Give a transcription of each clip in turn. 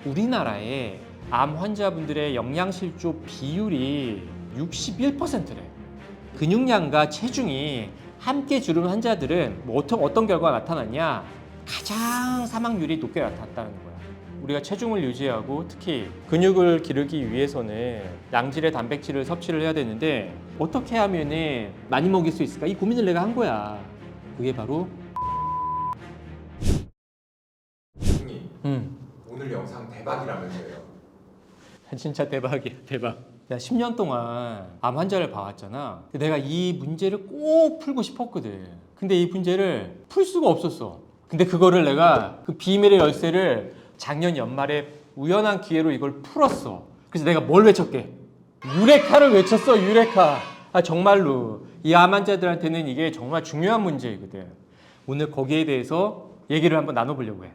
우리나라의 암 환자분들의 영양실조 비율이 61%래. 근육량과 체중이 함께 주름 환자들은 뭐 어떤 결과가 나타났냐? 가장 사망률이 높게 나타났다는 거야. 우리가 체중을 유지하고 특히 근육을 기르기 위해서는 양질의 단백질을 섭취를 해야 되는데 어떻게 하면은 많이 먹일 수 있을까? 이 고민을 내가 한 거야. 그게 바로 형님, 오늘 영상 대박이라면서요. 진짜 대박이야, 대박. 내가 10년 동안 암 환자를 봐왔잖아. 근데 내가 이 문제를 꼭 풀고 싶었거든. 근데 이 문제를 풀 수가 없었어. 근데 그거를 내가 그 비밀의 열쇠를 작년 연말에 우연한 기회로 이걸 풀었어. 그래서 내가 뭘 외쳤게? 유레카를 외쳤어, 유레카. 아, 정말로. 이 암 환자들한테는 이게 정말 중요한 문제이거든. 오늘 거기에 대해서 얘기를 한번 나눠보려고 해.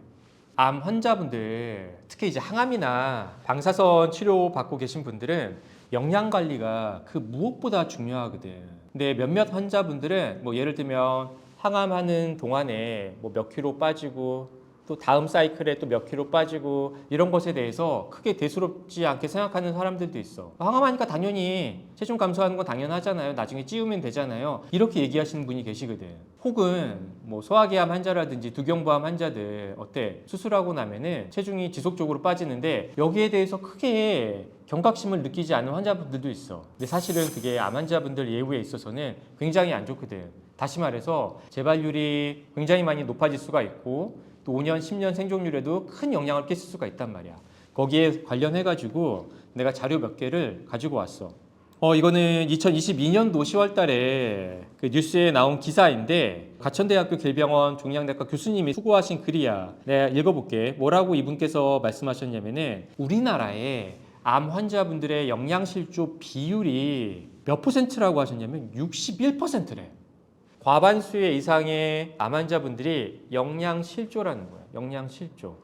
암 환자분들, 특히 이제 항암이나 방사선 치료 받고 계신 분들은 영양 관리가 그 무엇보다 중요하거든. 근데 몇몇 환자분들은 뭐 예를 들면 항암하는 동안에 뭐 몇 킬로 빠지고 또 다음 사이클에 또 몇 킬로 빠지고 이런 것에 대해서 크게 대수롭지 않게 생각하는 사람들도 있어. 항암하니까 당연히 체중 감소하는 건 당연하잖아요. 나중에 찌우면 되잖아요. 이렇게 얘기하시는 분이 계시거든. 혹은 뭐 소화기암 환자라든지 두경부암 환자들 어때? 수술하고 나면은 체중이 지속적으로 빠지는데 여기에 대해서 크게 경각심을 느끼지 않는 환자분들도 있어. 근데 사실은 그게 암 환자분들 예후에 있어서는 굉장히 안 좋거든. 다시 말해서 재발률이 굉장히 많이 높아질 수가 있고 또 5년, 10년 생존율에도 큰 영향을 끼칠 수가 있단 말이야. 거기에 관련해가지고 내가 자료 몇 개를 가지고 왔어. 이거는 2022년도 10월 달에 그 뉴스에 나온 기사인데 가천대학교 길병원 종양내과 교수님이 수고하신 글이야. 내가 읽어볼게. 뭐라고 이분께서 말씀하셨냐면은 우리나라의 암 환자분들의 영양실조 비율이 몇 퍼센트라고 하셨냐면 61%래. 과반수 이상의 암 환자분들이 영양실조라는 거야. 영양실조.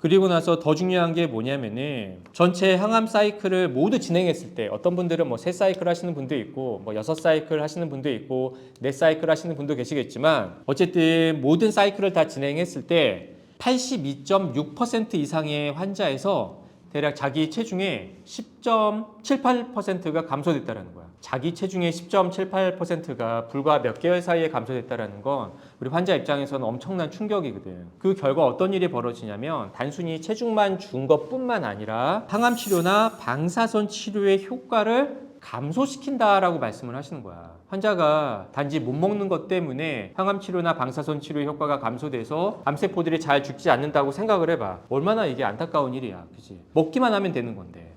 그리고 나서 더 중요한 게 뭐냐면은 전체 항암 사이클을 모두 진행했을 때 어떤 분들은 뭐 3사이클 하시는 분도 있고 뭐 6사이클 하시는 분도 있고 4사이클 하시는 분도 계시겠지만 어쨌든 모든 사이클을 다 진행했을 때 82.6% 이상의 환자에서 대략 자기 체중의 10.78%가 감소됐다는 거야. 자기 체중의 10.78%가 불과 몇 개월 사이에 감소됐다는 건 우리 환자 입장에서는 엄청난 충격이거든. 그 결과 어떤 일이 벌어지냐면 단순히 체중만 준 것뿐만 아니라 항암 치료나 방사선 치료의 효과를 감소시킨다라고 말씀을 하시는 거야. 환자가 단지 못 먹는 것 때문에 항암 치료나 방사선 치료 효과가 감소돼서 암세포들이 잘 죽지 않는다고 생각을 해봐. 얼마나 이게 안타까운 일이야. 그치? 먹기만 하면 되는 건데.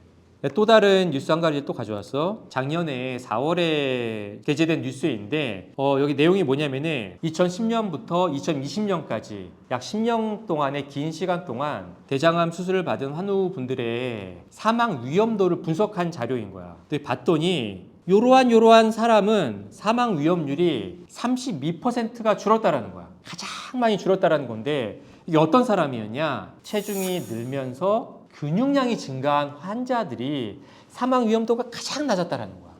또 다른 뉴스 한 가지 또 가져왔어. 작년에 4월에 게재된 뉴스인데 여기 내용이 뭐냐면은 2010년부터 2020년까지 약 10년 동안의 긴 시간 동안 대장암 수술을 받은 환우분들의 사망 위험도를 분석한 자료인 거야. 근데 봤더니 요러한 사람은 사망 위험률이 32%가 줄었다라는 거야. 가장 많이 줄었다라는 건데 이게 어떤 사람이었냐? 체중이 늘면서 근육량이 증가한 환자들이 사망 위험도가 가장 낮았다라는 거야.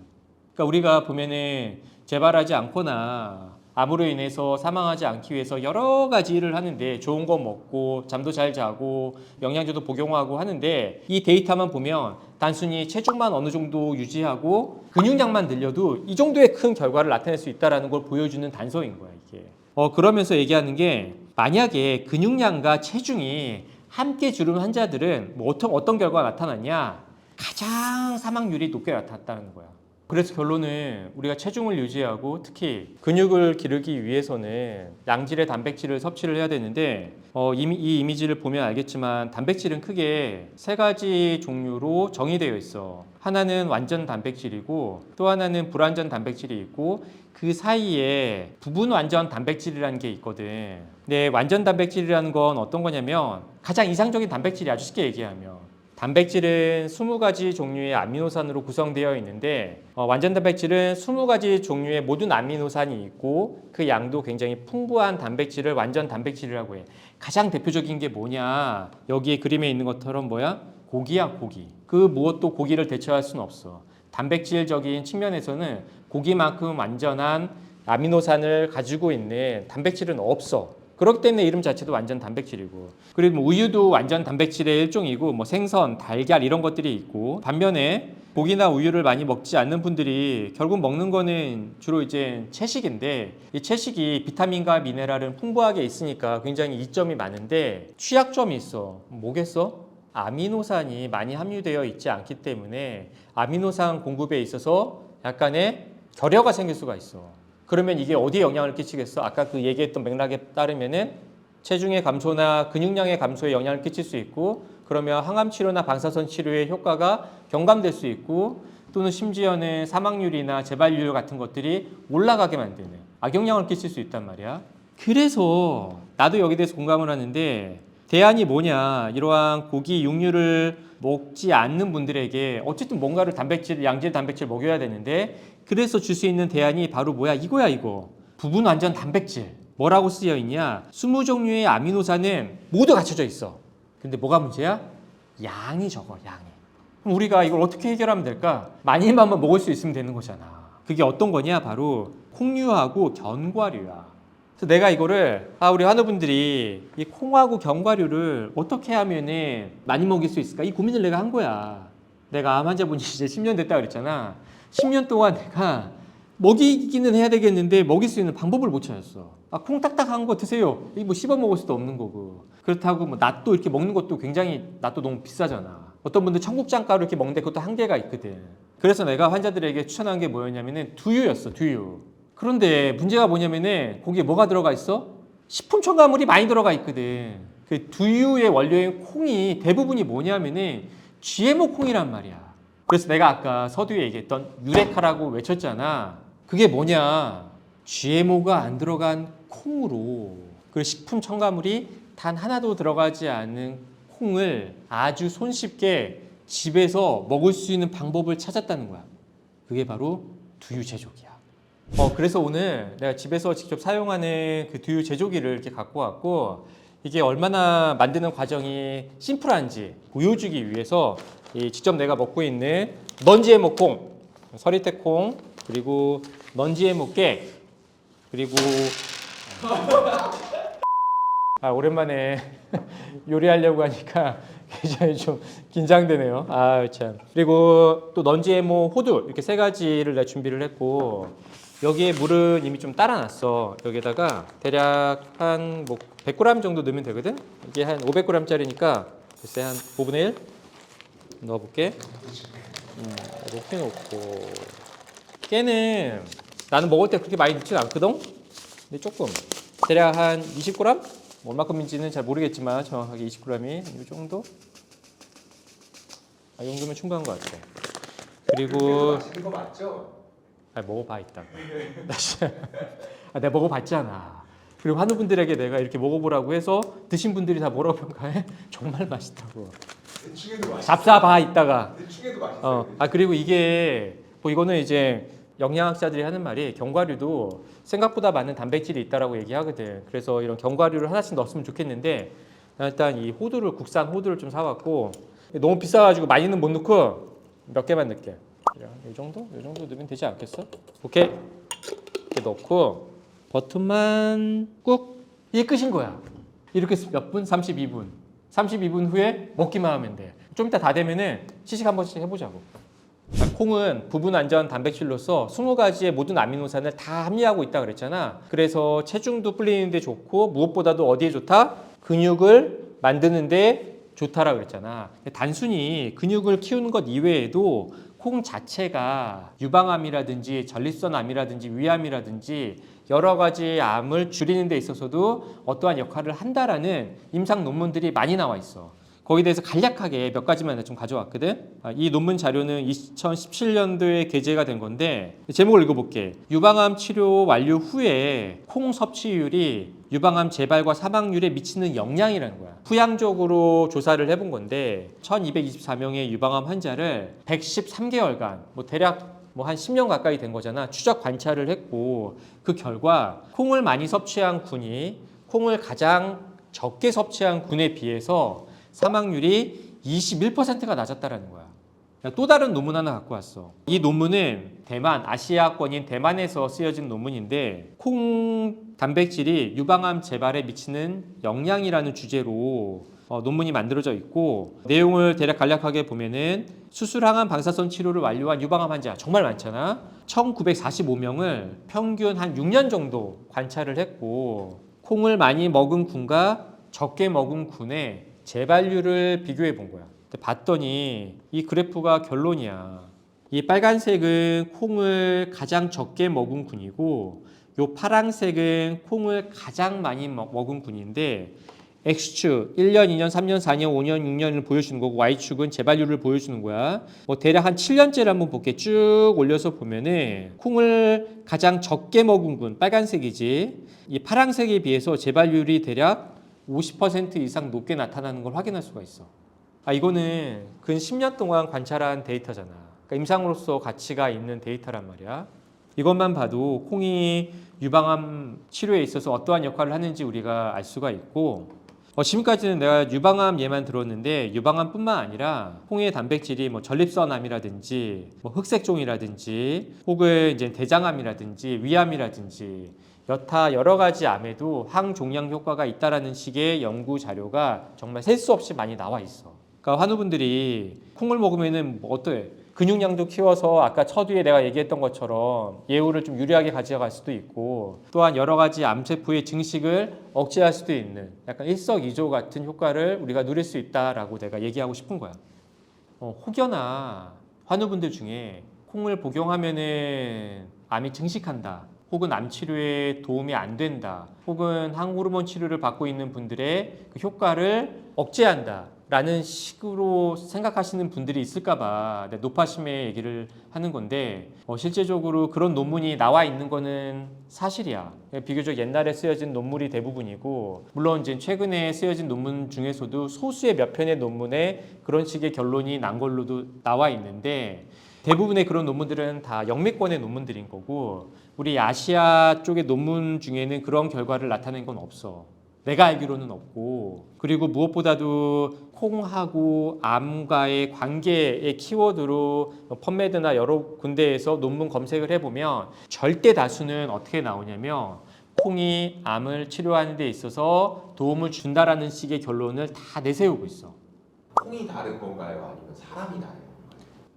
그러니까 우리가 보면은 재발하지 않거나 암으로 인해서 사망하지 않기 위해서 여러 가지 일을 하는데 좋은 거 먹고 잠도 잘 자고 영양제도 복용하고 하는데 이 데이터만 보면 단순히 체중만 어느 정도 유지하고 근육량만 늘려도 이 정도의 큰 결과를 나타낼 수 있다는 걸 보여주는 단서인 거야 이게. 그러면서 얘기하는 게 만약에 근육량과 체중이 함께 주름 환자들은 뭐 어떤 결과가 나타났냐? 가장 사망률이 높게 나타났다는 거야. 그래서 결론은 우리가 체중을 유지하고 특히 근육을 기르기 위해서는 양질의 단백질을 섭취를 해야 되는데 이 이미지를 보면 알겠지만 단백질은 크게 3가지 종류로 정의되어 있어. 하나는 완전 단백질이고 또 하나는 불완전 단백질이 있고 그 사이에 부분 완전 단백질이라는 게 있거든. 근데 완전 단백질이라는 건 어떤 거냐면 가장 이상적인 단백질이 아주 쉽게 얘기하면 단백질은 20가지 종류의 아미노산으로 구성되어 있는데 완전 단백질은 20가지 종류의 모든 아미노산이 있고 그 양도 굉장히 풍부한 단백질을 완전 단백질이라고 해. 가장 대표적인 게 뭐냐? 여기에 그림에 있는 것처럼 뭐야? 고기야, 고기. 그 무엇도 고기를 대체할 수는 없어. 단백질적인 측면에서는 고기만큼 완전한 아미노산을 가지고 있는 단백질은 없어. 그렇기 때문에 이름 자체도 완전 단백질이고, 그리고 뭐 우유도 완전 단백질의 일종이고, 뭐 생선, 달걀 이런 것들이 있고, 반면에 고기나 우유를 많이 먹지 않는 분들이 결국 먹는 거는 주로 이제 채식인데, 이 채식이 비타민과 미네랄은 풍부하게 있으니까 굉장히 이점이 많은데 취약점이 있어. 뭐겠어? 아미노산이 많이 함유되어 있지 않기 때문에 아미노산 공급에 있어서 약간의 결여가 생길 수가 있어. 그러면 이게 어디에 영향을 끼치겠어? 아까 그 얘기했던 맥락에 따르면은 체중의 감소나 근육량의 감소에 영향을 끼칠 수 있고, 그러면 항암 치료나 방사선 치료의 효과가 경감될 수 있고, 또는 심지어는 사망률이나 재발률 같은 것들이 올라가게 만드는 악영향을 끼칠 수 있단 말이야. 그래서 나도 여기 대해서 공감을 하는데, 대안이 뭐냐, 이러한 고기, 육류를 먹지 않는 분들에게 어쨌든 뭔가를 단백질, 양질 단백질 먹여야 되는데, 그래서 줄 수 있는 대안이 바로 뭐야? 이거야, 이거. 부분 완전 단백질. 뭐라고 쓰여 있냐? 20종류의 아미노산은 모두 갖춰져 있어. 근데 뭐가 문제야? 양이 적어, 양이. 그럼 우리가 이걸 어떻게 해결하면 될까? 많이만 먹을 수 있으면 되는 거잖아. 그게 어떤 거냐? 바로 콩류하고 견과류야. 그래서 내가 이거를 우리 환우분들이 이 콩하고 견과류를 어떻게 하면은 많이 먹일 수 있을까? 이 고민을 내가 한 거야. 내가 암 환자분이 이제 10년 됐다 그랬잖아. 10년 동안 내가 먹이기는 해야 되겠는데 먹일 수 있는 방법을 못 찾았어. 콩 딱딱한 거 드세요. 이거 뭐 씹어 먹을 수도 없는 거고. 그렇다고 뭐 낫또 이렇게 먹는 것도 굉장히 낫또 너무 비싸잖아. 어떤 분들 청국장가루 이렇게 먹는데 그것도 한계가 있거든. 그래서 내가 환자들에게 추천한 게 뭐였냐면은 두유였어, 두유. 그런데 문제가 뭐냐면은 거기에 뭐가 들어가 있어? 식품 첨가물이 많이 들어가 있거든. 그 두유의 원료인 콩이 대부분이 뭐냐면은 GMO 콩이란 말이야. 그래서 내가 아까 서두에 얘기했던 유레카라고 외쳤잖아. 그게 뭐냐? GMO가 안 들어간 콩으로, 그 식품 첨가물이 단 하나도 들어가지 않은 콩을 아주 손쉽게 집에서 먹을 수 있는 방법을 찾았다는 거야. 그게 바로 두유 제조기야. 그래서 오늘 내가 집에서 직접 사용하는 그 두유 제조기를 이렇게 갖고 왔고, 이게 얼마나 만드는 과정이 심플한지 보여주기 위해서 직접 내가 먹고 있는 넌지에모 콩, 서리태 콩, 그리고 넌지에모 깨, 그리고 오랜만에 요리하려고 하니까 굉장히 좀 긴장되네요. 참. 그리고 또 넌지에모 호두, 이렇게 세 가지를 내가 준비를 했고, 여기에 물은 이미 좀 따라놨어. 여기다가 대략 한 100g 정도 넣으면 되거든. 이게 한 500g짜리니까 글쎄 한 5분의 1 넣어볼게. 이렇게 넣고, 깨는 나는 먹을 때 그렇게 많이 넣진 않거든. 근데 조금 대략 한 20g? 얼마큼인지는 잘 모르겠지만 정확하게 20g이 이 정도? 이 정도면 충분한 것 같아. 그리고 맛있는 거 맞죠? 먹어봐 이따가. 내가 먹어봤잖아. 그리고 환우분들에게 내가 이렇게 먹어보라고 해서 드신 분들이 다 뭐라고 평가해? 정말 맛있다고. 대충해도 맛있어. 잡사봐 이따가. 대충해도 맛있어. 그리고 이게 뭐 이거는 이제 영양학자들이 하는 말이, 견과류도 생각보다 많은 단백질이 있다라고 얘기하거든. 그래서 이런 견과류를 하나씩 넣었으면 좋겠는데, 일단 이 호두를, 국산 호두를 좀 사왔고, 너무 비싸가지고 많이는 못 넣고 몇 개만 넣을게. 이 정도? 이 정도 넣으면 되지 않겠어? 오케이. 이렇게 넣고 버튼만 꾹. 이게 끝인 거야. 이렇게 몇 분? 32분. 32분 후에 먹기만 하면 돼. 좀 이따 다 되면은 시식 한 번씩 해보자고. 콩은 부분 완전 단백질로서 20가지의 모든 아미노산을 다 함유하고 있다 그랬잖아. 그래서 체중도 불리는데 좋고, 무엇보다도 어디에 좋다? 근육을 만드는데 좋다라 그랬잖아. 단순히 근육을 키우는 것 이외에도 콩 자체가 유방암이라든지 전립선암이라든지 위암이라든지 여러 가지 암을 줄이는 데 있어서도 어떠한 역할을 한다라는 임상 논문들이 많이 나와 있어. 거기에 대해서 간략하게 몇 가지만 좀 가져왔거든. 이 논문 자료는 2017년도에 게재가 된 건데, 제목을 읽어볼게. 유방암 치료 완료 후에 콩 섭취율이 유방암 재발과 사망률에 미치는 영향이라는 거야. 후양적으로 조사를 해본 건데 1224명의 유방암 환자를 113개월간 대략 한 10년 가까이 된 거잖아. 추적 관찰을 했고, 그 결과 콩을 많이 섭취한 군이 콩을 가장 적게 섭취한 군에 비해서 사망률이 21%가 낮았다라는 거야. 또 다른 논문 하나 갖고 왔어. 이 논문은 대만, 아시아권인 대만에서 쓰여진 논문인데 콩 단백질이 유방암 재발에 미치는 영향이라는 주제로 논문이 만들어져 있고 내용을 대략 간략하게 보면은 수술 항암 방사선 치료를 완료한 유방암 환자 정말 많잖아. 1945명을 평균 한 6년 정도 관찰을 했고 콩을 많이 먹은 군과 적게 먹은 군의 재발률을 비교해 본 거야. 봤더니 이 그래프가 결론이야. 이 빨간색은 콩을 가장 적게 먹은 군이고 요 파란색은 콩을 가장 많이 먹은 군인데 X축 1년, 2년, 3년, 4년, 5년, 6년을 보여주는 거고 Y축은 재발률을 보여주는 거야. 뭐 대략 한 7년째를 한번 볼게. 쭉 올려서 보면은 콩을 가장 적게 먹은 군 빨간색이지. 이 파란색에 비해서 재발률이 대략 50% 이상 높게 나타나는 걸 확인할 수가 있어. 이거는 근 10년 동안 관찰한 데이터잖아. 그러니까 임상으로서 가치가 있는 데이터란 말이야. 이것만 봐도 콩이 유방암 치료에 있어서 어떠한 역할을 하는지 우리가 알 수가 있고 지금까지는 내가 유방암 예만 들었는데 유방암뿐만 아니라 콩의 단백질이 뭐 전립선암이라든지 뭐 흑색종이라든지 혹은 이제 대장암이라든지 위암이라든지 여타 여러 가지 암에도 항종양 효과가 있다라는 식의 연구 자료가 정말 셀 수 없이 많이 나와 있어. 그러니까 환우분들이 콩을 먹으면은 뭐 어때? 근육량도 키워서 아까 첫 위에 내가 얘기했던 것처럼 예후를 좀 유리하게 가져갈 수도 있고 또한 여러 가지 암세포의 증식을 억제할 수도 있는 약간 일석이조 같은 효과를 우리가 누릴 수 있다라고 내가 얘기하고 싶은 거야. 혹여나 환우분들 중에 콩을 복용하면은 암이 증식한다. 혹은 암 치료에 도움이 안 된다. 혹은 항호르몬 치료를 받고 있는 분들의 그 효과를 억제한다. 라는 식으로 생각하시는 분들이 있을까봐 노파심의 얘기를 하는 건데 실제적으로 그런 논문이 나와 있는 거는 사실이야. 비교적 옛날에 쓰여진 논문이 대부분이고 물론 이제 최근에 쓰여진 논문 중에서도 소수의 몇 편의 논문에 그런 식의 결론이 난 걸로도 나와 있는데 대부분의 그런 논문들은 다 영미권의 논문들인 거고 우리 아시아 쪽의 논문 중에는 그런 결과를 나타낸 건 없어. 내가 알기로는 없고 그리고 무엇보다도 콩하고 암과의 관계의 키워드로 펀메드나 여러 군데에서 논문 검색을 해보면 절대 다수는 어떻게 나오냐면 콩이 암을 치료하는 데 있어서 도움을 준다라는 식의 결론을 다 내세우고 있어. 콩이 다른 건가요? 아니면 사람이 다른 건가요?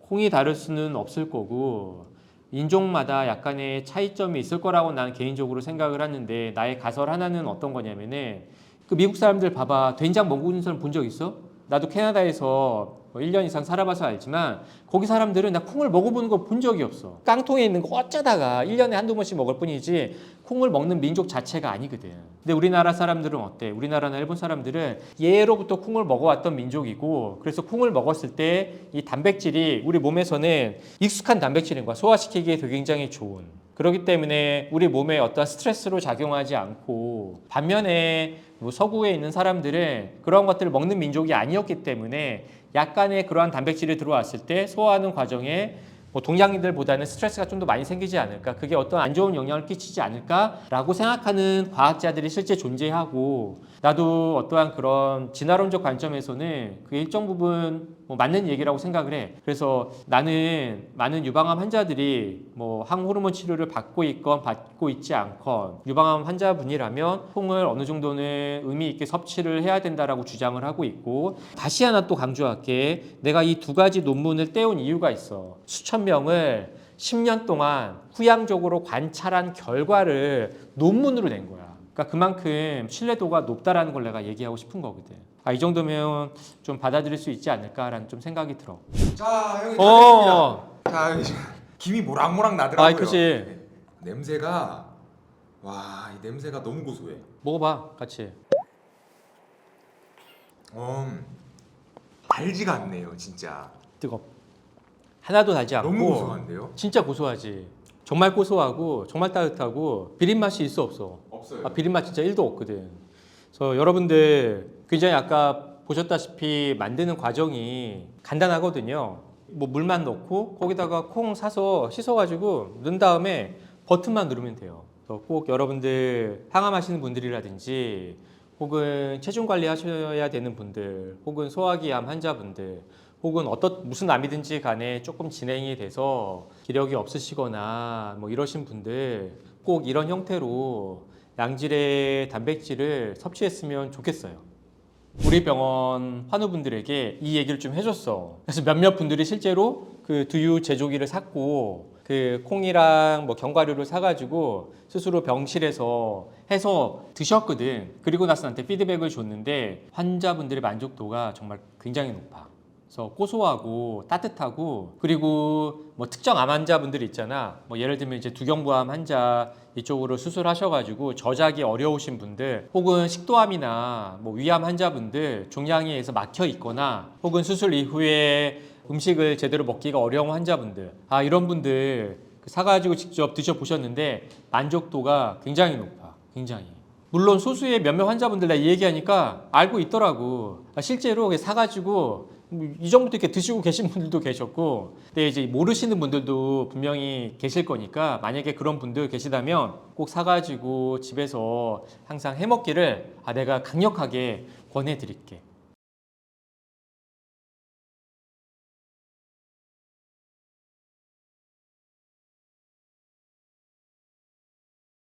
콩이 다를 수는 없을 거고 인종마다 약간의 차이점이 있을 거라고 나는 개인적으로 생각을 하는데 나의 가설 하나는 어떤 거냐면은 그 미국 사람들 봐봐. 된장 먹는 사람 본 적 있어? 나도 캐나다에서 1년 이상 살아봐서 알지만 거기 사람들은 나 콩을 먹어보는 거 본 적이 없어. 깡통에 있는 거 어쩌다가 1년에 한두 번씩 먹을 뿐이지 콩을 먹는 민족 자체가 아니거든. 근데 우리나라 사람들은 어때? 우리나라나 일본 사람들은 예로부터 콩을 먹어왔던 민족이고 그래서 콩을 먹었을 때 이 단백질이 우리 몸에서는 익숙한 단백질인 거야. 소화시키기에 되게 굉장히 좋은. 그렇기 때문에 우리 몸에 어떤 스트레스로 작용하지 않고 반면에 뭐 서구에 있는 사람들은 그런 것들을 먹는 민족이 아니었기 때문에 약간의 그러한 단백질이 들어왔을 때 소화하는 과정에 뭐 동양인들보다는 스트레스가 좀 더 많이 생기지 않을까 그게 어떤 안 좋은 영향을 끼치지 않을까라고 생각하는 과학자들이 실제 존재하고 나도 어떠한 그런 진화론적 관점에서는 그 일정 부분 뭐 맞는 얘기라고 생각을 해. 그래서 나는 많은 유방암 환자들이 뭐 항호르몬 치료를 받고 있건 받고 있지 않건 유방암 환자분이라면 콩을 어느 정도는 의미 있게 섭취를 해야 된다라고 주장을 하고 있고 다시 하나 또 강조할게. 내가 이 두 가지 논문을 떼온 이유가 있어. 수천 명을 10년 동안 후양적으로 관찰한 결과를 논문으로 낸 거야. 그러니까 그만큼 신뢰도가 높다라는 걸 내가 얘기하고 싶은 거거든. 이 정도면 좀 받아들일 수 있지 않을까라는 좀 생각이 들어. 자, 형님 다 됐습니다. 자, 여기 김이 모락모락 나더라고요. 그치. 네. 냄새가 와, 이 냄새가 너무 고소해. 먹어봐, 같이. 달지가 않네요, 진짜. 뜨겁. 하나도 달지 않고. 너무 고소한데요? 진짜 고소하지. 정말 고소하고 정말 따뜻하고 비린 맛이 있어 없어? 없어요. 비린 맛 진짜 1도 없거든. 그래서 여러분들 굉장히 아까 보셨다시피 만드는 과정이 간단하거든요. 뭐 물만 넣고 거기다가 콩 사서 씻어가지고 넣은 다음에 버튼만 누르면 돼요. 그래서 꼭 여러분들 항암하시는 분들이라든지 혹은 체중 관리 하셔야 되는 분들 혹은 소화기암 환자분들 혹은 무슨 암이든지 간에 조금 진행이 돼서 기력이 없으시거나 뭐 이러신 분들 꼭 이런 형태로 양질의 단백질을 섭취했으면 좋겠어요. 우리 병원 환우분들에게 이 얘기를 좀 해줬어. 그래서 몇몇 분들이 실제로 그 두유 제조기를 샀고 그 콩이랑 뭐 견과류를 사가지고 스스로 병실에서 해서 드셨거든. 그리고 나서 나한테 피드백을 줬는데 환자분들의 만족도가 정말 굉장히 높아. 그래서 고소하고 따뜻하고, 그리고 뭐 특정 암 환자분들 있잖아. 뭐 예를 들면 이제 두경부암 환자 이쪽으로 수술하셔가지고 저작이 어려우신 분들, 혹은 식도암이나 뭐 위암 환자분들 종양에서 막혀 있거나, 혹은 수술 이후에 음식을 제대로 먹기가 어려운 환자분들, 이런 분들 사가지고 직접 드셔보셨는데 만족도가 굉장히 높아. 굉장히. 물론 소수의 몇몇 환자분들 내가 이 얘기하니까 알고 있더라고. 실제로 사가지고 이 정도도 이렇게 드시고 계신 분들도 계셨고, 근데 이제 모르시는 분들도 분명히 계실 거니까 만약에 그런 분들 계시다면 꼭 사가지고 집에서 항상 해먹기를 내가 강력하게 권해드릴게.